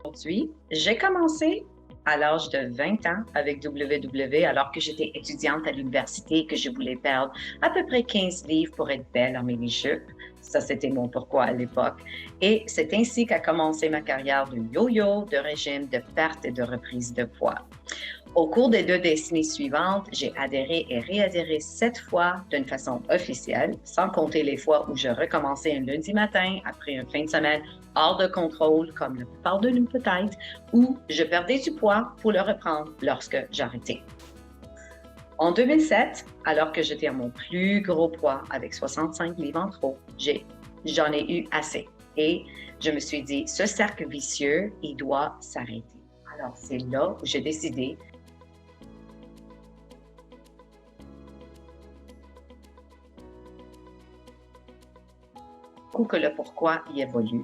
Aujourd'hui, j'ai commencé à l'âge de 20 ans avec WW alors que j'étais étudiante à l'université et que je voulais perdre à peu près 15 livres pour être belle en mini-jupe. Ça, c'était mon pourquoi à l'époque. Et c'est ainsi qu'a commencé ma carrière de yo-yo, de régime, de perte et de reprise de poids. Au cours des 2 décennies suivantes, j'ai adhéré et réadhéré 7 fois d'une façon officielle, sans compter les fois où je recommençais un lundi matin après une fin de semaine hors de contrôle, comme la plupart de nous peut-être, ou je perdais du poids pour le reprendre lorsque j'arrêtais. En 2007, alors que j'étais à mon plus gros poids avec 65 livres en trop, j'en ai eu assez. Et je me suis dit, ce cercle vicieux, il doit s'arrêter. Alors, c'est là où j'ai décidé que le pourquoi y évolue.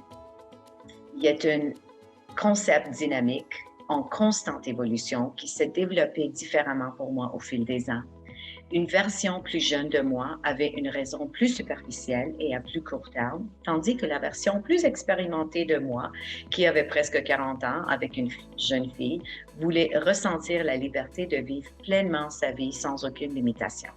Il y a un concept dynamique en constante évolution qui s'est développé différemment pour moi au fil des ans. Une version plus jeune de moi avait une raison plus superficielle et à plus court terme, tandis que la version plus expérimentée de moi, qui avait presque 40 ans avec une jeune fille, voulait ressentir la liberté de vivre pleinement sa vie sans aucune limitation.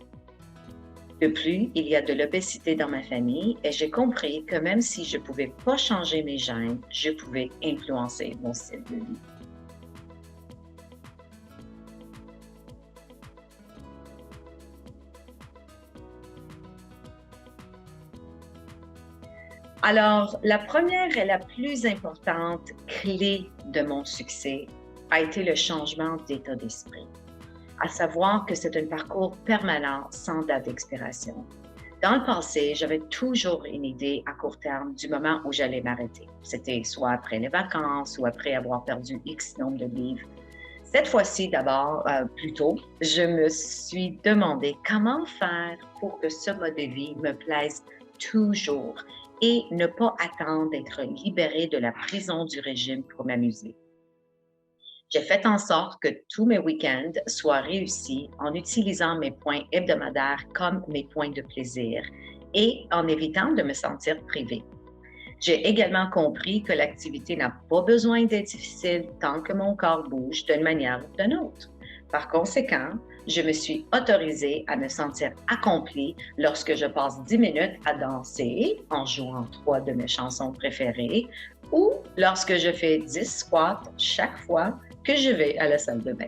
De plus, il y a de l'obésité dans ma famille et j'ai compris que même si je ne pouvais pas changer mes gènes, je pouvais influencer mon style de vie. Alors, la première et la plus importante clé de mon succès a été le changement d'état d'esprit, à savoir que c'est un parcours permanent sans date d'expiration. Dans le passé, j'avais toujours une idée à court terme du moment où j'allais m'arrêter. C'était soit après les vacances ou après avoir perdu X nombre de livres. Cette fois-ci, d'abord, plutôt, je me suis demandé comment faire pour que ce mode de vie me plaise toujours et ne pas attendre d'être libérée de la prison du régime pour m'amuser. J'ai fait en sorte que tous mes week-ends soient réussis en utilisant mes points hebdomadaires comme mes points de plaisir et en évitant de me sentir privée. J'ai également compris que l'activité n'a pas besoin d'être difficile tant que mon corps bouge d'une manière ou d'une autre. Par conséquent, je me suis autorisée à me sentir accomplie lorsque je passe 10 minutes à danser en jouant 3 de mes chansons préférées ou lorsque je fais 10 squats chaque fois que je vais à la salle de bain.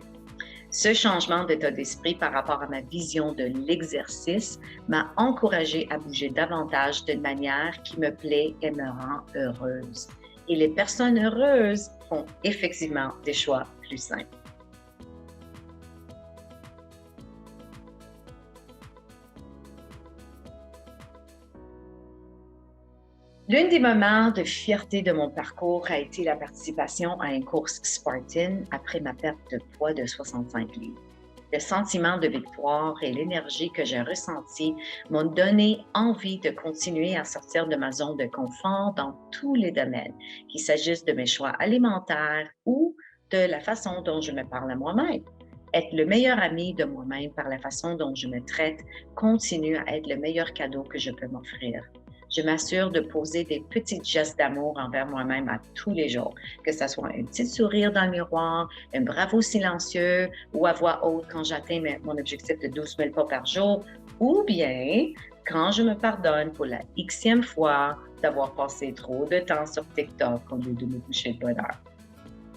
Ce changement d'état d'esprit par rapport à ma vision de l'exercice m'a encouragée à bouger davantage d'une manière qui me plaît et me rend heureuse. Et les personnes heureuses font effectivement des choix plus simples. L'un des moments de fierté de mon parcours a été la participation à une course Spartan après ma perte de poids de 65 livres. Le sentiment de victoire et l'énergie que j'ai ressentie m'ont donné envie de continuer à sortir de ma zone de confort dans tous les domaines, qu'il s'agisse de mes choix alimentaires ou de la façon dont je me parle à moi-même. Être le meilleur ami de moi-même par la façon dont je me traite continue à être le meilleur cadeau que je peux m'offrir. Je m'assure de poser des petits gestes d'amour envers moi-même à tous les jours, que ce soit un petit sourire dans le miroir, un bravo silencieux ou à voix haute quand j'atteins mon objectif de 12 000 pas par jour, ou bien quand je me pardonne pour la xème fois d'avoir passé trop de temps sur TikTok au lieu de me coucher de bonne heure.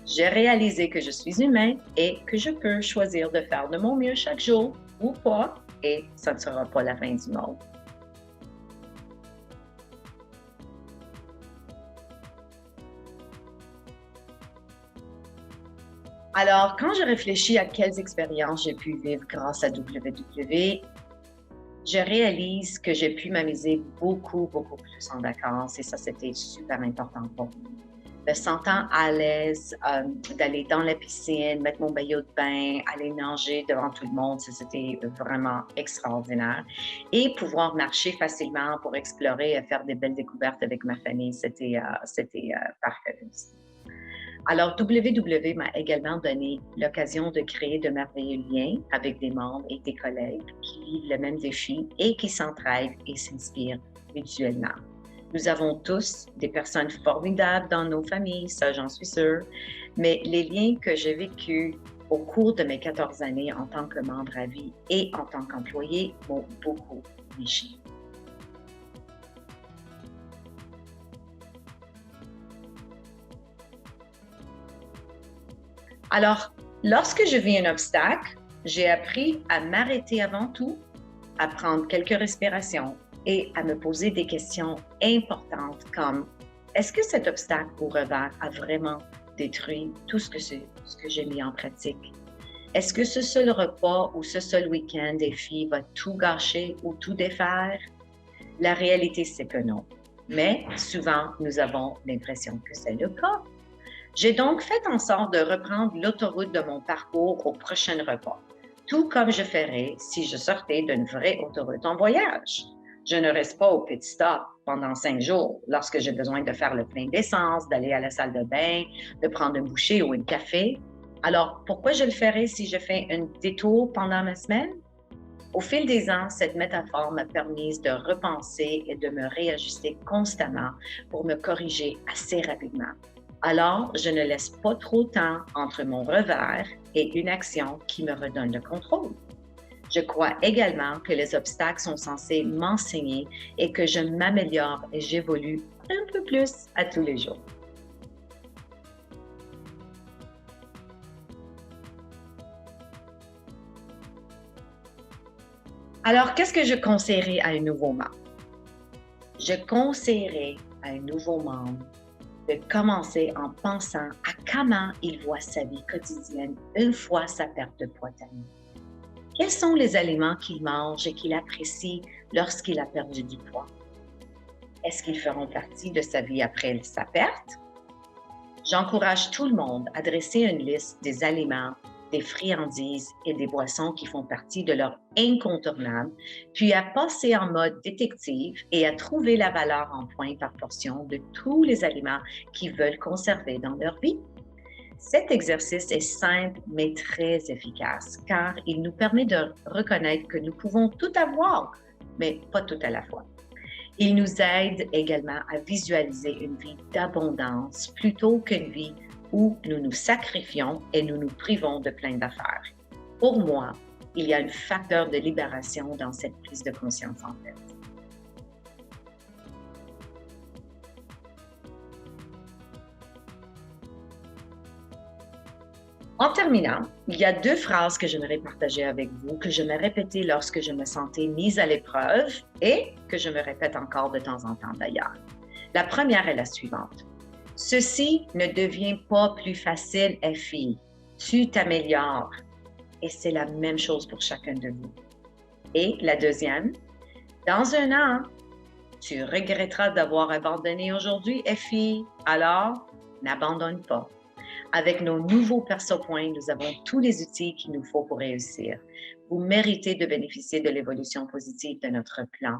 J'ai réalisé que je suis humain et que je peux choisir de faire de mon mieux chaque jour ou pas, et ça ne sera pas la fin du monde. Alors, quand je réfléchis à quelles expériences j'ai pu vivre grâce à WW, je réalise que j'ai pu m'amuser beaucoup, beaucoup plus en vacances et ça, c'était super important pour moi. Me sentant à l'aise d'aller dans la piscine, mettre mon maillot de bain, aller nager devant tout le monde, ça, c'était vraiment extraordinaire. Et pouvoir marcher facilement pour explorer et faire des belles découvertes avec ma famille, c'était parfait aussi. Alors, WW m'a également donné l'occasion de créer de merveilleux liens avec des membres et des collègues qui vivent le même défi et qui s'entraident et s'inspirent mutuellement. Nous avons tous des personnes formidables dans nos familles, ça j'en suis sûre, mais les liens que j'ai vécus au cours de mes 14 années en tant que membre à vie et en tant qu'employé m'ont beaucoup enrichi. Alors, lorsque je vis un obstacle, j'ai appris à m'arrêter avant tout, à prendre quelques respirations et à me poser des questions importantes comme est-ce que cet obstacle au revers a vraiment détruit tout ce que j'ai mis en pratique? Est-ce que ce seul repas ou ce seul week-end des filles va tout gâcher ou tout défaire? La réalité, c'est que non. Mais souvent, nous avons l'impression que c'est le cas. J'ai donc fait en sorte de reprendre l'autoroute de mon parcours au prochain repas, tout comme je ferais si je sortais d'une vraie autoroute en voyage. Je ne reste pas au pit stop pendant 5 jours lorsque j'ai besoin de faire le plein d'essence, d'aller à la salle de bain, de prendre une bouchée ou un café. Alors, pourquoi je le ferais si je fais un détour pendant ma semaine? Au fil des ans, cette métaphore m'a permis de repenser et de me réajuster constamment pour me corriger assez rapidement. Alors, je ne laisse pas trop de temps entre mon revers et une action qui me redonne le contrôle. Je crois également que les obstacles sont censés m'enseigner et que je m'améliore et j'évolue un peu plus à tous les jours. Alors, qu'est-ce que je conseillerais à un nouveau membre? Je conseillerais à un nouveau membre de commencer en pensant à comment il voit sa vie quotidienne une fois sa perte de poids terminée. Quels sont les aliments qu'il mange et qu'il apprécie lorsqu'il a perdu du poids? Est-ce qu'ils feront partie de sa vie après sa perte? J'encourage tout le monde à dresser une liste des aliments, des friandises et des boissons qui font partie de leur incontournable, puis à passer en mode détective et à trouver la valeur en points par portion de tous les aliments qu'ils veulent conserver dans leur vie. Cet exercice est simple mais très efficace car il nous permet de reconnaître que nous pouvons tout avoir, mais pas tout à la fois. Il nous aide également à visualiser une vie d'abondance plutôt qu'une vie où nous nous sacrifions et nous nous privons de plein d'affaires. Pour moi, il y a un facteur de libération dans cette prise de conscience en fait. En terminant, il y a 2 phrases que j'aimerais partager avec vous, que je me répétais lorsque je me sentais mise à l'épreuve et que je me répète encore de temps en temps d'ailleurs. La première est la suivante. Ceci ne devient pas plus facile, FI. Tu t'améliores. Et c'est la même chose pour chacun de vous. Et la deuxième, dans un an, tu regretteras d'avoir abandonné aujourd'hui, FI. Alors, n'abandonne pas. Avec nos nouveaux perso-points, nous avons tous les outils qu'il nous faut pour réussir. Vous méritez de bénéficier de l'évolution positive de notre plan